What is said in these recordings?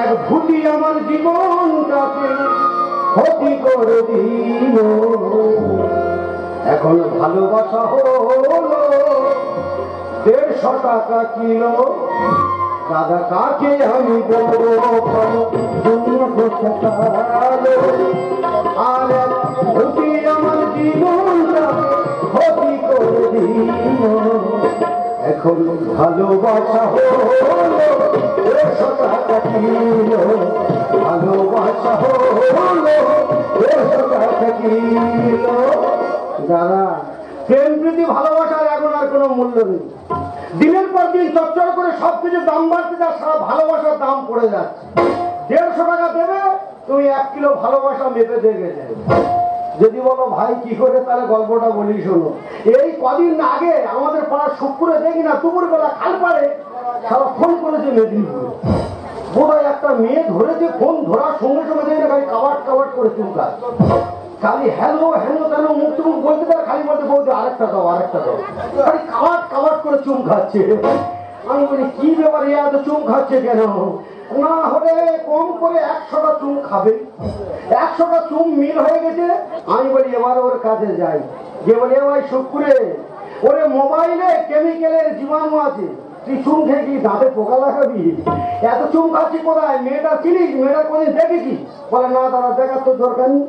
এক ভূতি আমার জীবনটাকে ক্ষতি করে দিল। এখন ভালোবাসা হলো 150 টাকা কিলো। দাদা কাকে আমি বলবো আর এক ভূতি আমার জীবনটাকে ক্ষতি করে দিল। এখন ভালোবাসা হলো 150 টাকা কিলো। ভালোবাসা হলো 150 টাকা কিলো। দাদা প্রেম প্রীতি ভালোবাসার এখন আর কোনো মূল্য নেই। দিনের পর দিন চচ্চর করে সবকিছু দাম বাড়তে যা সারা ভালোবাসার দাম পড়ে যাচ্ছে। 150 টাকা দেবে তুমি 1 কিলো ভালোবাসা মেপে দেখে যাবে। যদি বলো ভাই কি করে, তাহলে গল্পটা বলি শোনো। এই কদিন আগে আমাদের পাড়ার শুক্রে দেখি না দুপুর বেলা খাল পাড়ে সারা ফোন করেছে মেদিনীপুরে। বোধহয় একটা মেয়ে ধরেছে, ফোন ধরার সঙ্গে সঙ্গে দেখি না খালি কাবাট কাবাট করে চুমকায়। খালি হ্যালো হ্যালো তেন মুখ টুমুখ বলতে তারা খালি বলতে বলতে আরেকটা দাও আরেকটা দাও, খালি কাবাট কাবাট করে চুম খাচ্ছে। আমি বলি কি ব্যাপার, এত চুম খাচ্ছে কেন? না হলে কম করে 100টা চুম খাবে। 100টা চুম মিল হয়ে গেছে। আমি বলি এবার ওর কাছে যাই, যে বলি ভাই শুক্রে ওরে মোবাইলে কেমিক্যালের জীবাণু আছে, তুই চুম খেয়ে কি দাঁতে পোকা লাগাবি? এত চুম খাচ্ছি কোথায়? মেয়েটা চিনিস? মেয়েটা কোনদিন দেখেছি? বলে না দাদা দেখার তো দরকার নেই।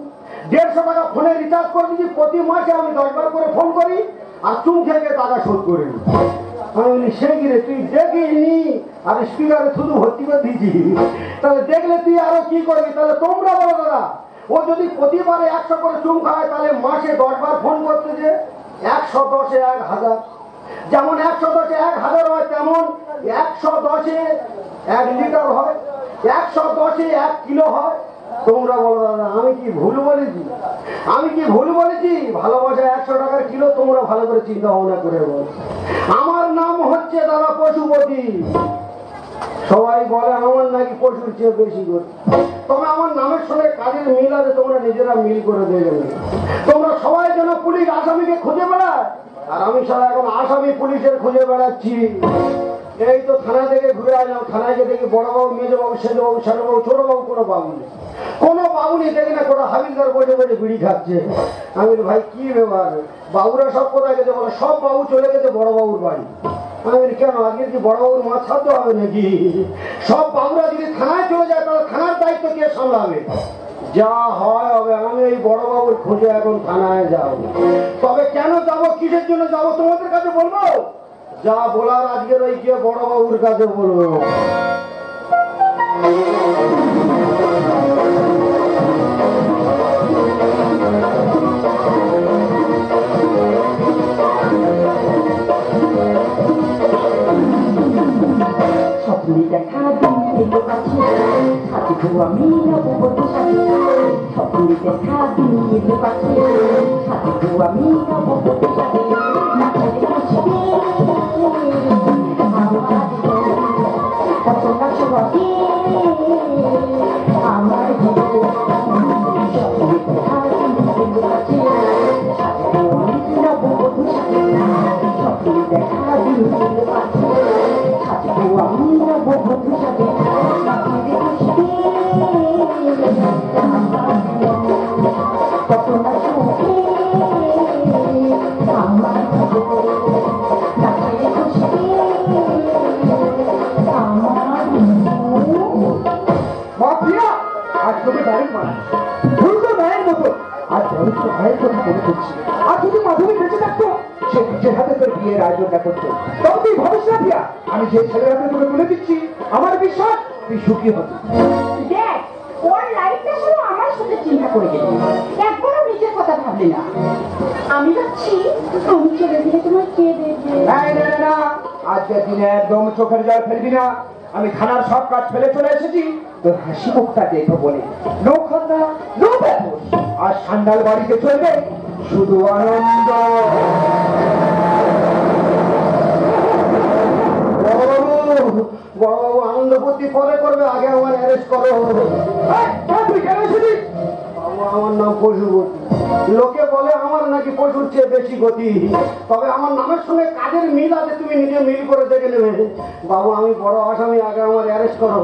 150 টাকা ফোনে রিচার্জ করে দিচ্ছি, প্রতি মাসে আমি 10 বার করে ফোন করি আর চুম খেয়ে টাকা শোধ করে নি। আমি বলি সে কিরে তুই দেখিনি? আর স্পিকারে শুধু ভর্তি করে দিয়েছি, তাহলে দেখলে তুই আরো কি করবি? তাহলে তোমরা বলো দাদা, ও যদি প্রতিবারে 100 করে চুম খায় তাহলে মাসে 10 বার ফোন করতে, যে 110 এ 1000, যেমন 110 এ 1000 হয় তেমন 110 এ 1 লিটার হয়, 110 এ 1 কিলো হয়। তোমরা বলো দাদা আমি কি ভুল বলেছি? আমি কি ভুল বলেছি? ভালোবাসা 100 টাকার কিলো। তোমরা ভালো করে চিন্তা ভাবনা করে বলো। আমার নাম হচ্ছে দাদা পশুপতি। সবাই বলে আমার নাকি পশুর চেয়ে বেশি করে, তবে আমার নামের সঙ্গে কাজের মিল আছে, তোমরা নিজেরা মিল করে দেবে। তোমরা সবাই যেন পুলিশ আসামিকে খুঁজে বেড়ায়, আর আমি সারা এখন আসামি পুলিশের খুঁজে বেড়াচ্ছি। এই তো থানা থেকে ঘুরে আসলাম, থানায় গিয়ে দেখি বড়বাবু, মেজবাবু, সেজবাবু, ছোটবাবু, ছোটবাবু কোনো বাবু নেই। কোনো বাবু নেই, দেখি না কোনো হাবিলদার বসে বসে বিড়ি খাচ্ছে। আমি ভাই কি ব্যাপার, বাবুরা সব কোথায় গেছে? বলে সব বাবু চলে গেছে বড়বাবুর বাড়ি। আমি বলি কেন, আজকে কি বড়বাবুর মাছ ছাড়তে হবে নাকি? সব বাবুরা যদি থানায় চলে যায় তাহলে থানার দায়িত্ব কে সামলাবে? যা হয় হবে। আমি এই বড়বাবুর খোঁজে এখন থানায় যাবো। তবে কেন যাবো, কিসের জন্য যাবো তোমাদের কাছে বলবো? যা বলার আজকের ওই গিয়ে বড়বাবুর কাছে বলবো। স্বপ্নে দেখা দিন কাছে সাথে আমি নববধূ সাথে, স্বপ্নে দেখা দিন কাছে সাথে আমি নববধূ সাথে। আর যদি মাধবী বেঁচে থাকতো সে নিজের হাতে তোর বিয়ের আয়োজনটা করতো, তবে তুই ভাবিস না দিয়া আমি যে ছেলের হাতে তোকে তুলে দিচ্ছি আমার বিশ্বাস তুই সুখী হবি। দেখ ওর লাইফটা শুধু আমার সাথে চিন্তা করে গেলি, একবারও নিজের কথা ভাবলি না। আমি ভাবছি আমি চলে গেলে তোমার কে দেখবে? না, আজকের দিনে একদম চোখের জল ফেলবি না। আমি থানার সব কাজ ফেলে চলে এসেছি তোর হাসি মুখটা দেখো বলে। নো খান্না নো ব্যাপস, আর সান্ডাল বাড়িতে চলবে শুধু আনন্দ। বড়বাবু আনন্দ ফুর্তি পরে করবে, আগে আমার অ্যারেস্ট করো। তুই কেন এসেছিস? আমার নাম পশুপতি। লোকে বলে আমার নাকি পশুর চেয়ে বেশি গতি, তবে আমার নামের সঙ্গে কাজের মিল আছে, তুমি নিজে মিল করে দেখে নেবে। বাবু আমি বড় আসামি, আগে আমার অ্যারেস্ট করো।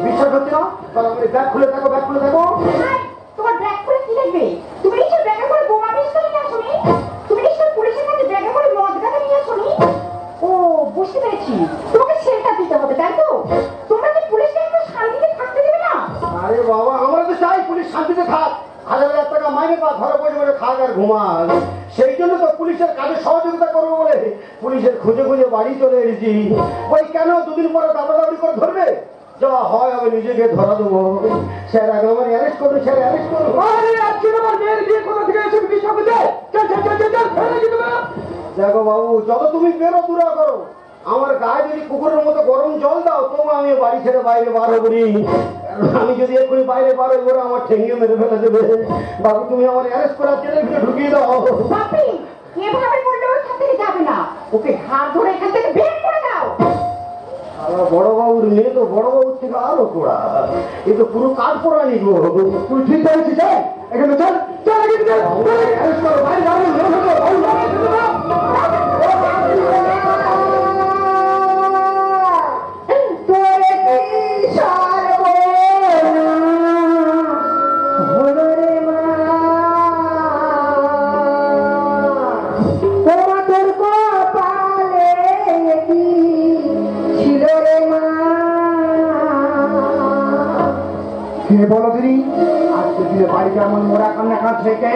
বিশ্বাস হচ্ছে না? তাহলে আপনি ব্যাগ খুলে দেখো, ব্যাগ খুলে দেখো। হাই, তোমার ব্যাগ করে কি দেখবে? তুমি নিশ্চয় ব্যাগে করে বোমা বিস্ফোরণ নিয়ে আসোনি? তুমি নিশ্চয় পুলিশের কাছে ব্যাগে করে মদ গাঁজা নিয়ে আসোনি? ও, বুঝতে পেরেছি, তোমাকে সেটা দিতে হবে, তাই তো? তোমরা কি পুলিশকে একটু শান্তিতে থাকতে দেবে না? আরে বাবা, আমরা তো চাই পুলিশ শান্তিতে থাক, 1000 টাকা মাইনে পা, ঘরে বসে বসে খাক আর ঘুমাক। সেই জন্য তো পুলিশের কাজে সহযোগিতা করবো বলে পুলিশের খুঁজে খুঁজে বাড়ি চলে এসেছি। ওই কেন দুদিন পরে দাবাদাবি করে ধরবে? যা হয় আমি নিজেকে ধরা দেবো। স্যার আগে আমার অ্যারেস্ট করবে, স্যার অ্যারেস্ট করবো। আরে আজকে আমার মেয়ের বিয়ে কোথা থেকে এসে বিশ্বাস হচ্ছে? চল চল চল চল ফেলে দিতে না। দেখো বাবু, যত তুমি বেরো দূরা করো, আমার গায়ে যদি কুকুরের মতো গরম জল দাও তবু আমি বাড়ি ছেড়ে বাইরে বার হবনি। আমি যদি এক্ষুনি বাইরে বার হই, ওরা আমার ঠেঙিয়ে মেরে ফেলে দেবে। বাবু তুমি আমার অ্যারেস্ট করার জেলের ভিতরে ঢুকিয়ে দাও। বাপি, এভাবে বললে ওর সাথে যাবে না, ওকে ঘাড় ধরে এখান থেকে বের করে দাও। আমার বড় বাবুর মেয়ে তো বড় বাবুর থেকে আরো পোড়া, এ তো পুরো কাঠ পোড়া নি গো। তুই ঠিক বলেছিস, চল এখানে চল চল এখানে চল। অ্যারেস্ট করো, বাইরে যাবো তোরে কি সর্বনাশ হলো রে মা, তোমাদের কপালে কি ছিল রে মা? কে বলো দিদি, আজকে দিনে বাড়িতে এমন মোড়া কান্না কাঁদছে কে?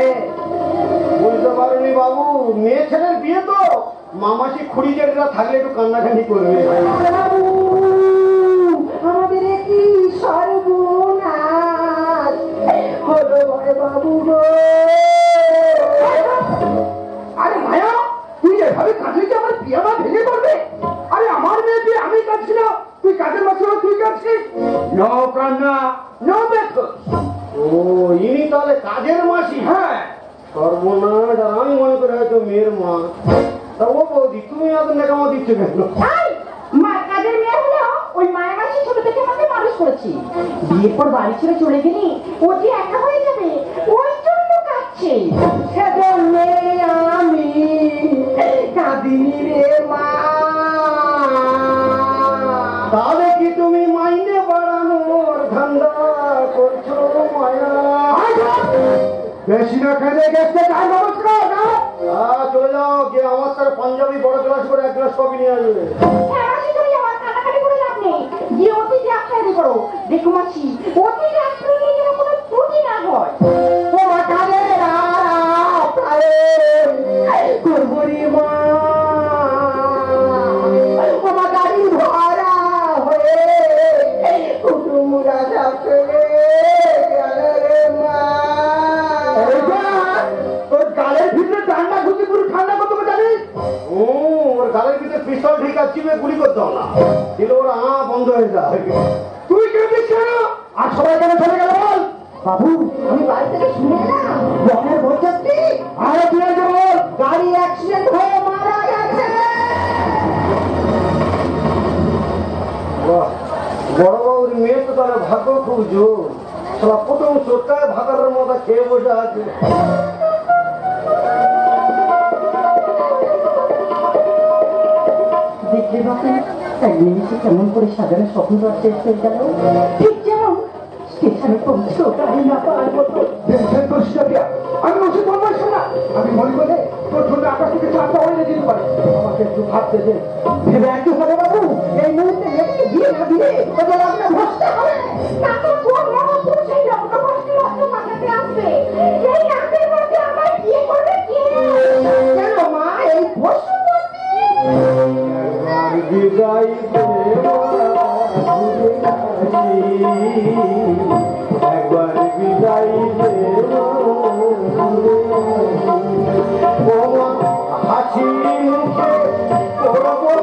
বুঝতে পারোনি বাবু, মেয়ে ছেলের বিয়ে তো মামাসি খুড়ি জেঠরা থাকলে একটু কান্নাকানি করবে। বাবু, আমাদের কি সর্বনাশ হলো রে বাবু গো। আরে মায়া, তুই এভাবে কাঁদলে কি আমার বিয়ে আমার ভেঙে পড়বে? আরে আমার মেয়ে বিয়ে আমি কাঁদছি না, তুই কাজের মাসে তুই কাঁদছিস? নো কান্না, নো ব্যথা। ও, ইনি তাহলে কাজের মাসি? হ্যাঁ, সর্বনাশ, আর আমি মনে করে হয়তো মেয়ের মা। তা ও বৌদি, তুমি এত নেকামা দিচ্ছ কেন? এই, মা কাজের মেয়ে হলো ওই মায়ের মাসি ছোট থেকে আমাকে মানুষ করেছি। বিয়ের পর বাড়ি ছেড়ে চলে গেলি ও যে একা হয়ে যাবে, ওই জন্য কাঁদছে। সেজন্য আমি কাঁদিনি রে মা। তাহলে কি তুমি মাইনে বাড়ানোর ধান্দা করছো মায়া? বেশি না খেলে গেছে তাই নমস্কার না। চলে যাও, গিয়ে আমার তার পাঞ্জাবি বড় গ্লাস করে 1 গ্লাস কফি নিয়ে আসবে। হ্যাঁ, মাসি চলে যাও, আর কাটাকাটি করে লাভ নেই। গিয়ে অতিথি আপ্যায়ন করো। দেখো মাসি, অতিথি আপ্যায়নে যেন কোনো ত্রুটি না হয়। ও কাজের আপ্যায়ন করবো রে মা। আমার গাড়ি ভরা হয়ে কুটুমরা সব চলে গেল রে মা। তোর গালের ভিতরে ঠান্ডা ঘুষি পুরো ঠান্ডা কত জানিস? ওর গালের ভিতরে পিস্তল ঠিক আছে, চিপে গুলি করতে হবে না, দিলে ওরা বন্ধ হয়ে যায়। তুই কেঁদিস কেন? আর সবাই কেন চলে গেল বল? বাবু, আমি বাড়ি থেকে শুনে এলাম বনের বরযাত্রী আরে তুই আগে বল। গাড়ি অ্যাক্সিডেন্ট হয়ে মারা গেছে। বাহ, বড় বাবুর মেয়ে তো তাহলে ভাগ্য খুব জোর। সারা প্রথম চোরটায় ভাতারের মতো খেয়ে বসে আছে। দেখলে বাপু, এক নিমিষে কেমন করে সাজানো স্বপ্নটা শেষ হয়ে গেল। ঠিক যেমন স্টেশনে পৌঁছো গাড়ি না পাওয়ার মতো। টেনশন করিস না প্রিয়া, আমি ওষুধ বলবো না। আমি মনে করে তোর জন্য আকাশ থেকে চারটা হয়ে দিতে পারে। আমাকে একটু ভাবতে দে। ভেবে একটু হবে বাবু, এই মুহূর্তে মেয়েকে বিয়ে না দিয়ে ওদের আপনার বসতে হবে। তাতে কোন মহাপুরুষ এই লগ্নভ্রষ্টের অস্ত্র মাথাতে আসবে? এই রাতের মধ্যে আমার বিয়ে করবে কে? কেন মা, এই পশুপতি? বিদায় একবার বিদায় হাসি মুখে করবো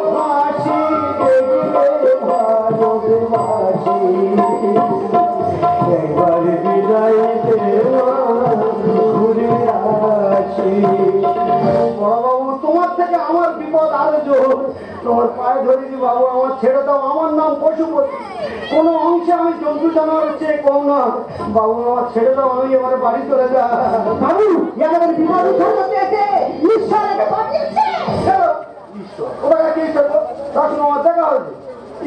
তোমার পায়ে ধরেছি বাবু, আমার ছেড়ে দাও। আমার নাম পশুপতি, কোনো অংশে আমি জন্তু জানোয়ারের চেয়ে কম না বাবু, আমার ছেড়ে দাও। আমি এবার বাড়ি চলে যা বাবু একেবারে বিপদ উদ্ধার করতে এসে ঈশ্বর একে বাঁচিয়েছে। ঈশ্বর ওরা কি ঈশ্বর? তার সঙ্গে আমার দেখা হয়েছে।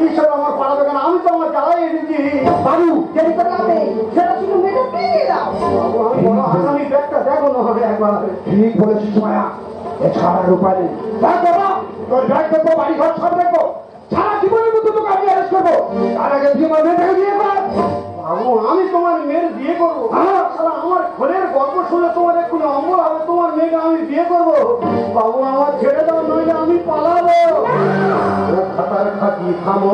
ঈশ্বর আমার পাড়াবে কেন? আমি তো আমার জ্বালাই এনেছি বাবু দেরি করে লাভ নেই, সেটা শুধু মেয়েটা পেয়ে দাও। বাবু। আমি বড় আসামি, ব্যাগটা দেখো না হবে একবার। ঠিক বলেছিস মায়া, এছাড়া উপায় নেই। তোর ব্যাগ দেখবো, বাড়ি ঘর সব দেখবো, সারা জীবনের মতো তোকে আমি অ্যারেস্ট করবো। তার আগে তুই আমার মেয়েটাকে বিয়ে কর। বাবু আমি তোমার মেয়ের বিয়ে করবো? শালা আমার ঘরের গল্প শুনে তোমার এক্ষুনি অম্বল হবে। তোমার মেয়েকে আমি বিয়ে করবো? বাবু আমার ছেড়ে দাও, নইলে আমি পালাবো। ও খাতার খাতি থামো,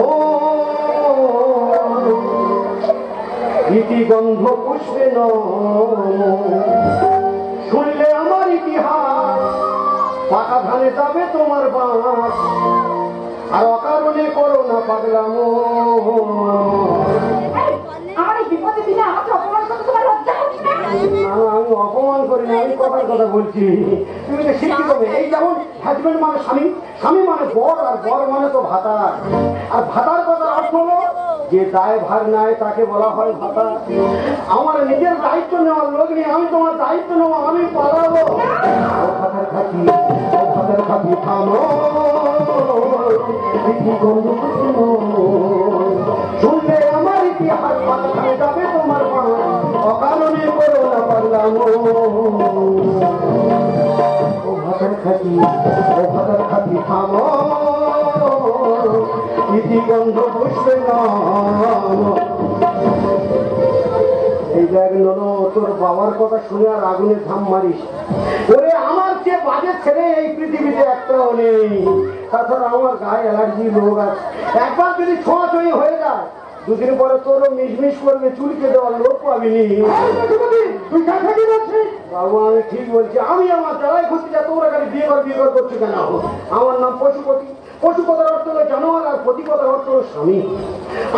ইতি গন্ধ পুষ্পে শুনলে আমার ইতিহাস, পাকা ধানে যাবে তোমার বাঁশ, আর অকারণে করো না পাগলামো। আমার এই বিপদে দিনে আমাকে অপমান করতে তোমার লজ্জা হচ্ছে না? আমি অপমান করি না, আমি কথার কথা বলছি। তুমি তো শিক্ষিত হবে। এই যেমন হাজবেন্ড মানে স্বামী, স্বামী মানে বর, আর বর মানে তো ভাতার। আর ভাতার কথা অর্থ হলো যে দায় ভার নেয় তাকে বলা হয় ভাতা। আমার নিজের দায়িত্ব নেওয়ার লোক নেই, আমি তোমার দায়িত্ব নেবো, আমি পালাবো। ও ভাতার খাতি, ও ভাতার খাতি থামো, গন্ধ শুনলে আমার ইতিহাস, পাতা যাবে তোমার মা, অকারণে করো না পারলাম। ও ভাতার খাতি, ও ভাতার খাতি থামো, ইতি গন্ধ বসবে না। এই দেখ ননো, তোর বাবার কথা শুনে আর আগুনে ধাম মারিস। ওরে আমার চেয়ে বাজে ছেলে এই পৃথিবীতে একটাও নেই। তাছাড়া আমার গায়ে অ্যালার্জি রোগ আছে, একবার যদি ছোঁয়াছুঁয়ি হয়ে যায় দুদিন পরে তোরও মিশমিশ করবে, চুলকে দেওয়ার লোক পাবি নি। তুই কাকে কি বলছিস? বাবু আমি ঠিক বলছি, আমি আমার জ্বালাই খুঁজছি যা, তোমরা খালি বিয়ে কর করছো কেন? আমার নাম পশুপতি। পশু কথার অর্থ হলো জানোয়ার, আর পতি কথার অর্থ হলো স্বামী।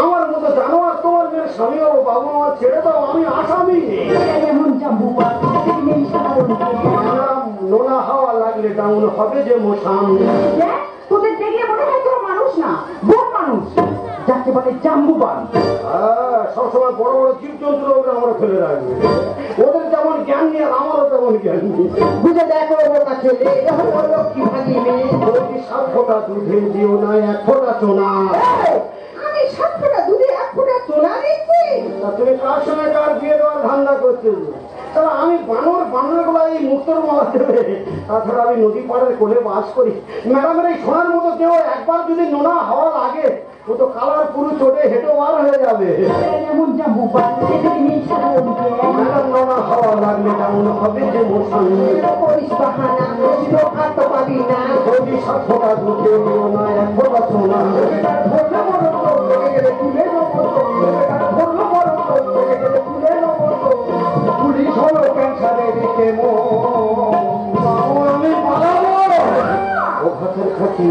আমার মতো জানোয়ার তোমার মেয়ের স্বামী হবো। বাবু আমার ছেড়ে দাও, আমি আসামি। এমন জাম্বু নেই সাধারণ নোনা হাওয়া লাগলে ডাউন হবে যে মশান। দেখ তোদের দেখলে মনে হয় তোরা মানুষ না, বন মানুষ, যাকে বলে জাম্বুবান। সবসময় বড় বড় জীবজন্তু আমরা ফেলে রাখবে। ওদের যেমন জ্ঞান নিয়ে আমারও তেমন জ্ঞান নেই। বুঝে দেখো ওটা ছেলে লক্ষ্মী ভাগি মেয়ে। বলছি 7 ফোঁটা দুধে দিও না 1 ফোঁটা চোনা। আমি 7 ফোঁটা দুধে 1 ফোঁটা চোনা দিচ্ছি? তা তুমি কার সঙ্গে কার বিয়ে দেওয়ার ধান্দা করছো? তাহলে আমি বানর গুলা এই মুক্তর মালা দেবে। তাছাড়া আমি নদী পাড়ের কোলে বাস করি। ম্যাডামের এই সোনার মতো কেউ একবার যদি নোনা হাওয়া লাগে, ও তো কালার পুরো চোটে হেঁটে বার হয়ে যাবে। এমন জাম্বুবান নেই সাধারণ ম্যাডাম নোনা হাওয়া লাগলে কেমন হবে যে মশান। করিস বাহানা, বেশি আর তো পাবি না। যদি 7 ফোঁটা দুধে দিও না 1 ফোঁটা চোনা। পুলিশ হলো ক্যান্সারের কেমো। আমি পালাবো। ও ভাতের খাতি,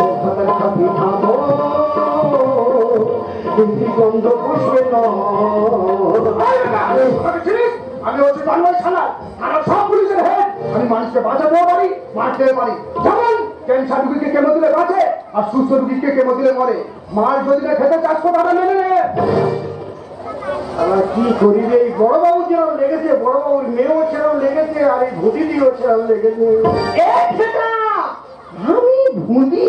ও ভাতের খাতি থামো, কিন্তু গন্ধ পুষবে না। আমি হচ্ছে বাংলার থানা, থানার সব পুলিশের হেড। আমি মানুষকে বাঁচাতেও পারি, মারতেও পারি। যেমন ক্যান্সার রুগীকে কেমো দিলে বাঁচে, আর সুস্থ রুগীকে কেমো দিলে মরে। মার যদি না খেতে চাষ করে তারা মেনে নেবে। আবার কি করি রে, এই বড়বাবু যেরকম লেগেছে, বড়বাবুর মেয়েও সেরকম লেগেছে, আর এই ভূতিটিও সেরকম লেগেছে। আমি ভুলি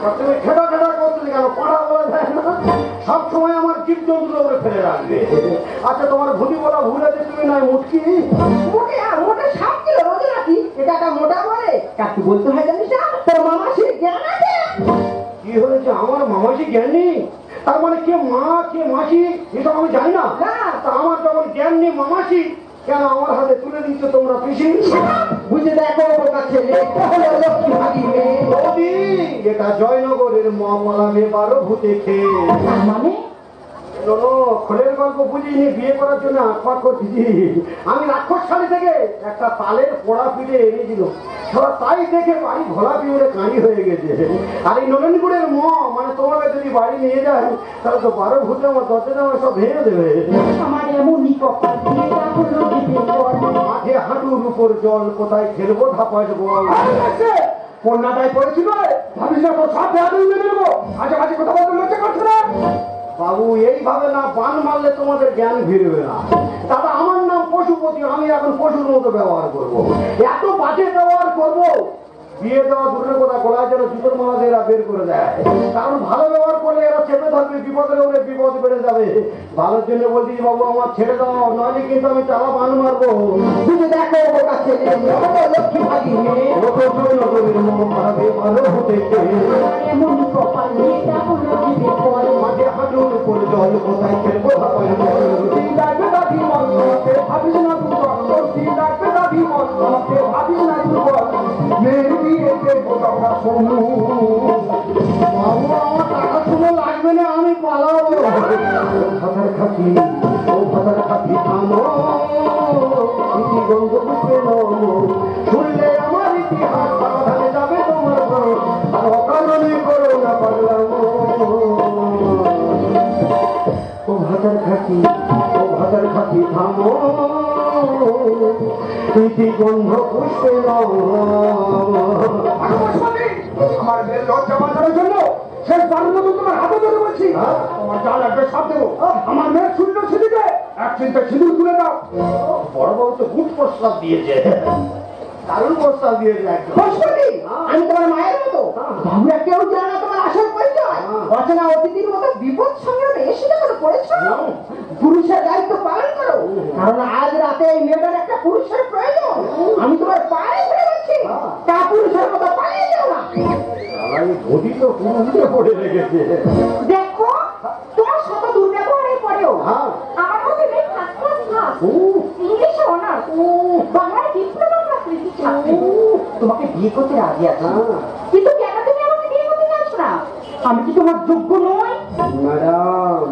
তা তুমি খেটা খেটা করতে কেন? পড়া বলা যায় না? সব সময় আমার জীবজন্তু ওপরে ফেলে রাখবে। আচ্ছা তোমার ভূতি বলা ভুল আছে, তুমি নয় মুটকি। মোটে আর মোটে 7 কিলো রোজ রাখি, এটা একটা মোটা বলে। কাকে বলতে হয় জানিস না? তোর মামা সে জ্ঞান আছে। কি হয়েছে? আমার মামাসি জ্ঞান নেই? তার মানে কে মা কে মাসি এসব আমি জানি না। তা আমার যখন জ্ঞান নেই মামাসি, কেন আমার হাতে তুলে দিচ্ছ তোমরা পিসি? বুঝে দেখো ওটা ছেলে, এটা হলো লক্ষ্মী ভাগি মেয়ে। বৌদি, এটা জয়নগরের মহামালা মেয়ে 12 ভূতে খেয়ে। তার মানে খোলের গল্প বুঝিনি, বিয়ে করার জন্য আঁকপাক করছি। আমি রাক্ষসশালী থেকে একটা তালের পোড়া পিঠে এনেছিল, সবাই তাই দেখে বাড়ি ঘোলা পিঁড়ে কাঁড়ি হয়ে গেছে। আর এই নলেনগুড়ের মানে তোমাকে যদি বাড়ি নিয়ে যায়, তাহলে তো 12 ভূতে আমার দরজা আমার সব ভেঙে দেবে। আমার এমনই কপাল, বিয়েটা হলো বিপদ। মাঠে হাঁটুর উপর জল, কোথায় খেলবো ধাপাস বল। কন্যাটাই পড়েছিল ভাবিস না তোর সব দেওয়া দিয়ে দেবো আজে বাজে কথা বলতে লজ্জা করছে না বাবু এইভাবে না বান মারলে তোমাদের জ্ঞান ফিরবে না। দাদা আমার নাম পশুপতি, আমি এখন পশুর মতো ব্যবহার করব। এত বাজে ব্যবহার করব, বিয়ে দেওয়া দূরের কথা, গলায় যেন জুতোর মালা দিয়ে এরা বের করে দেয়। কারণ ভালো ব্যবহার করলে এরা চেপে ধরবে, বিপদের ওপরে বিপদ বেড়ে যাবে। ভালোর জন্য বলছি বাবু আমার ছেড়ে দাও, নইলে কিন্তু আমি চালা বান মারবো। বুঝে দেখো বোকা ছেলে, লক্ষ্মী ভাগি মেয়ে, ও তো নগরীর মন পাবে ভালো হতে এমন কপাল মেয়েটা হলো জীবে পর। মাঝে হাঁটুর উপর জল কোথায় খেলবো হাঁপায় বল। লাগবে দাবি মন আমাকে ভাবিস না দুর্বল লাগবে দাবি মন আমাকে ভাবিস না দুর্বল মেয়ের বিয়েতে কথা শোনো বাবু আমার টাকা শুনে লাগবে না, আমি পালাবো। ভাতার খাতি, ও ভাতার খাতি থামো, ইতি গন্ধ বুঝবে নমো। শুনলে আমার ইতিহাস সাবধানে যাবে তোমার ঘর, আর অকারণে করো না পাগলামো। ও ভাতার খাতি, ও ভাতার খাতি থামো, ইতি গন্ধ বুঝবে নমো। আমার মেয়ের লজ্জা বাঁচানোর জন্য শেষ বারের মতো তোমার হাতে ধরে বলছি তোমার যা লাগবে সব দেবো আমার মেয়ের শূন্য সিঁদুরে এক চিন্তা সিঁদুর তুলে দাও বড়বাবু তো গুড প্রস্তাব দিয়েছে, দারুণ প্রস্তাব দিয়েছে একদম। পশুপতি, আমি তোমার মায়ের মতো, আমরা কেউ জানে না তোমার আসল পরিচয়। অচেনা অতিথির মতো বিপদ সংগ্রামে এসে যখন পড়েছ, পুরুষের দায়িত্ব পালন করো। কারণ আজ রাতে এই মেয়েটার একটা পুরুষের প্রয়োজন। আমি তোমার পায়ে ধরে বলছি, তা পুরুষের মতো পালিয়ে যাও না। আমি ধুতি তো পুরুষে পড়ে রেখেছে। দেখো, তোমার শত দুর্ব্যবহারের পরেও হ্যাঁ। আমার মধ্যে নেই ফার্স্ট ক্লাস ক্লাস, ও, ইংলিশে অনার্স, বাংলায় ডিপ্লোমা ক্লাস কৃতি ছাত্রী। তোমাকে বিয়ে করতে রাজি আছি, কিন্তু কেন তুমি আমাকে বিয়ে করতে চাইছো না? আমি কি তোমার যোগ্য নই? ম্যাডাম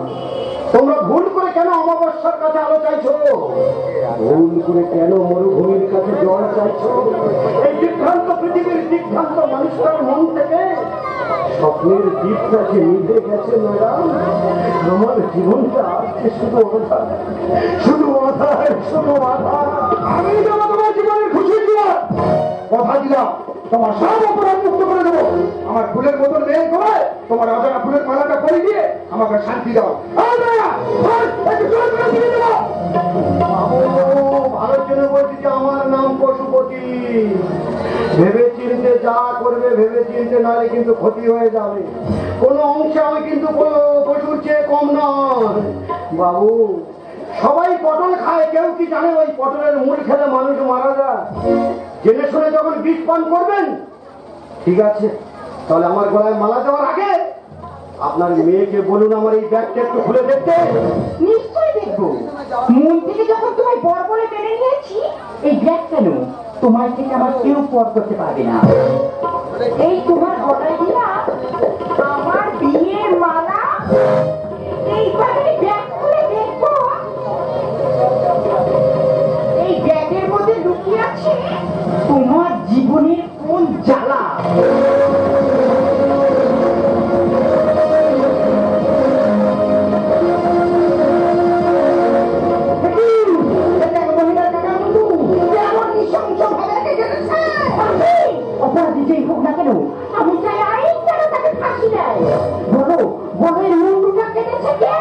তোমরা ভুল করে কেন অমাবস্যার কাছে আলো চাইছো? ভুল করে কেন মরুভূমির কাছে জল চাইছো? এই বিভ্রান্ত পৃথিবীর বিভ্রান্ত মানুষটার মন থেকে স্বপ্নের দ্বীপটাকে নিভে গেছে ম্যাডাম। আমার জীবনটা আজকে শুধু অধার, শুধু অধার, শুধু অধার। আমি দেবো তোমার জীবনের খুশি দিলাম কথা দিলাম তোমার সব অপরাধ মুক্ত করে দেবো আমার ফুলের মতন মেয়ে করে তোমার অজানা ফুলের মালাটা পরে দিয়ে আমাকে শান্তি দাও বাবু ভালোর জন্য বলছি যে আমার নাম পশুপতি। ভেবে চিনতে যা করবে ভেবে চিনতে, নাহলে কিন্তু ক্ষতি হয়ে যাবে। কোনো অংশে আমি কিন্তু পশুর চেয়ে কম নয়। বাবু সবাই পটল খায়, কেউ কি জানে ওই পটলের মূল খেলে মানুষ মারা যায়? জেনে শুনে যখন বিষ পান করবেন, ঠিক আছে, তাহলে আমার গলায় মালা দেওয়ার আগে আপনার মেয়েকে বলুন আমার এই ব্যাগটা একটু খুলে দেখতে। নিশ্চয়ই দেখবো। মন থেকে যখন তোমায় বর বলে মেনে নিয়েছি, এই ব্যাগ কেন তোমার থেকে আমার কেউ পর করতে পারবে না। এই তোমার গলায় দিয়া আমার বিয়ের মালা, এইবার এই ব্যাগ খুলে দেখবো এই ব্যাগের মধ্যে লুকিয়ে আছে তোমার জীবনের কোন জ্বালা। অপরাধী যেই হোক না কেন, আমি চাই আইন যেন তাকে ফাঁসি দেয়। বলো বলো, এর মুন্ডুটা কেটেছে কে?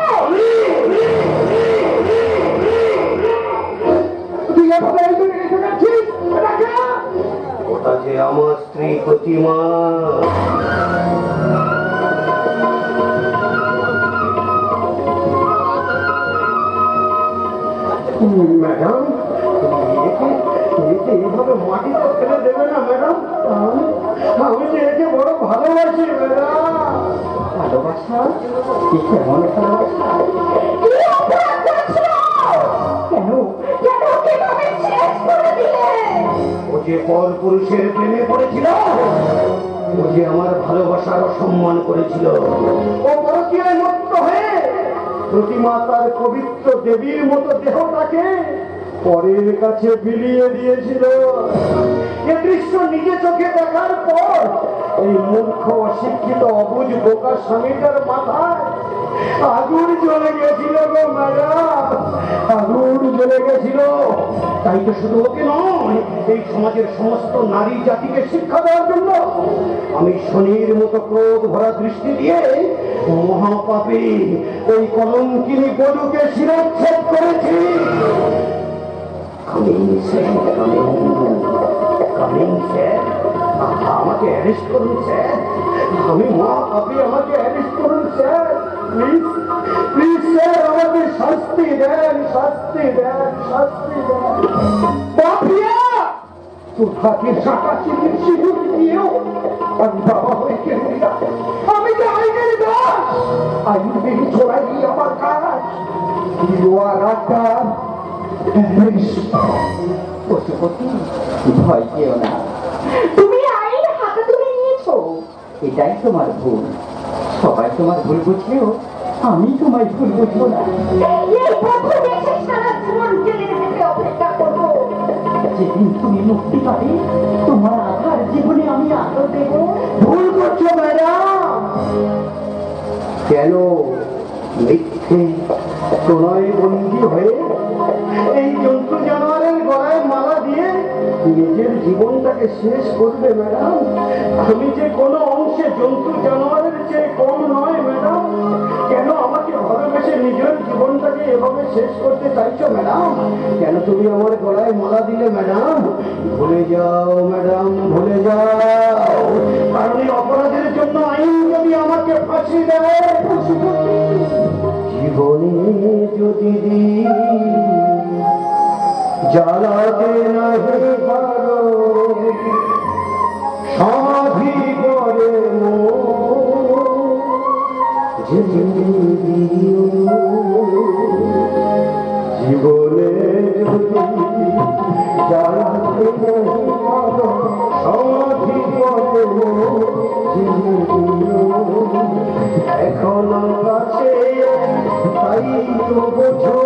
তুই এভাবে একজনে রেখে গেছিস এটাকে ওটা যে আমার স্ত্রী প্রতিমা। ম্যাডাম একে এইভাবে মাটিতে ফেলে দেবে না ম্যাডাম। আমি যে একে বড় ভালোবাসি ম্যাডাম। ভালোবাসা? কি কেমন ভালোবাসা? কেন কেন কিভাবে শেষ করে দিলে? ও যে পর পুরুষের প্রেমে পড়েছিল, ও যে আমার ভালোবাসার অসম্মান করেছিল। ও পরকীয়ায় মত্ত হয়ে প্রতিমা তার পবিত্র দেবীর মতো দেহটাকে পরের কাছে বিলিয়ে দিয়েছিল। এ দৃশ্য নিজে চোখে দেখার পর এই মূর্খ অশিক্ষিত অবুঝ বোকা স্বামীটার মাথায় আগুন জ্বলে গেছিল গো ম্যাডাম, আগুন জ্বলে গেছিল। তাই তো শুধু ওকে নয়, নয়, এই সমাজের সমস্ত নারী জাতিকে শিক্ষা দেওয়ার জন্য আমি শনির মতো ক্রোধ ভরা দৃষ্টি দিয়ে মহাপাপী ওই কলঙ্কিনী বধূকে শিরচ্ছেদ করেছি। আমাকে অ্যারেস্ট করুন স্যার, আমি মহাপাপী, আমাকে অ্যারেস্ট করুন স্যার, প্লিজ প্লিজ স্যার, আমাকে শাস্তি দেন, শাস্তি দেন, শাস্তি দেন। পাপিয়া, তোকে শাখা চিনির সিঁদুর দিয়েও আমি বাবা হয়ে গেলি না। আমি যে আইনের দাস, আইন মেনে চড়াই আমার কাজ। You are a god. Pashupati, ভয় পেও না, তুমি আইন হাতে তুলে নিয়েছো, এটাই তোমার ভুল। সবাই তোমার ভুল বুঝলেও আমি তোমায় ভুল বুঝবো না। এই প্রথম এসে সারা জীবন জেলের ভেতরে অপেক্ষা করবো। যেদিন তুমি মুক্তি পাবে, তোমার আধার জীবনে আমি আলো দেব। ভুল করছো ম্যাডাম। কেন মিথ্যে প্রণয় বন্দী হয়ে এই জন্তু জানোয়ারের গলায় মালা দিয়ে নিজের জীবনটাকে শেষ করবে ম্যাডাম? আমি যে কোনো অংশে জন্তু জানোয়ারের চেয়ে কম নয় ম্যাডাম। কেন আমাকে ভালোবেসে নিজের জীবনটাকে এভাবে শেষ করতে চাইছো ম্যাডাম? কেন তুমি আমার গলায় মালা দিলে ম্যাডাম? ভুলে যাও ম্যাডাম, ভুলে যাও, কারণ এই অপরাধের জন্য আইন যদি আমাকে ফাঁসি দেয়, জীবনে যদি জ্বালাতে নাহি পারো, সমাধি করে জীবনে যদি জ্বালাতে নাহি পারো, সমাধি করে এখন আছে তাই তো বোঝো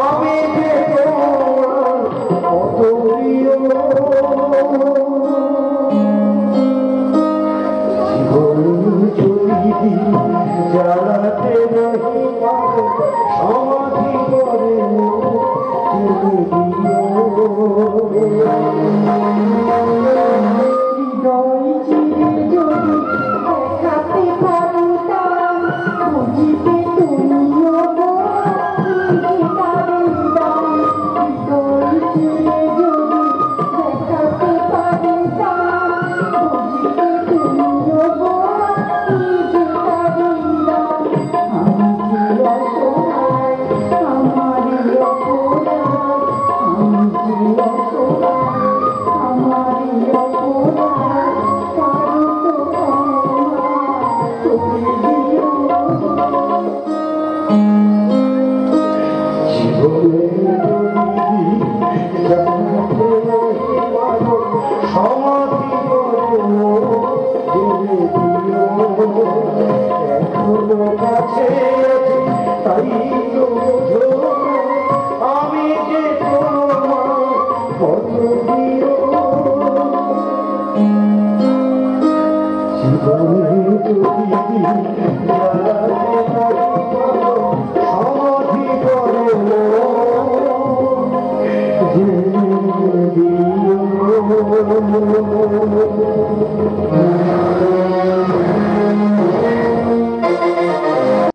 আমি যে কত প্রিয়। জীবন যদি জ্বালাতে নাহি পারো, সমাধি করে হৃদয় চিরে যদি দেখাতে পারতাম, বুঝিতে তুমিও পারিতাম। হৃদয় চিরে যদি দেখাতে পারতাম, বুঝিতে তুমিও পারিতাম। আমি যে অসহায়, আমারই অপরাধ, আমি যে অসহায়, আমারই অপরাধ, কারো তো ক্ষমা করে দিও। জীবনে যদি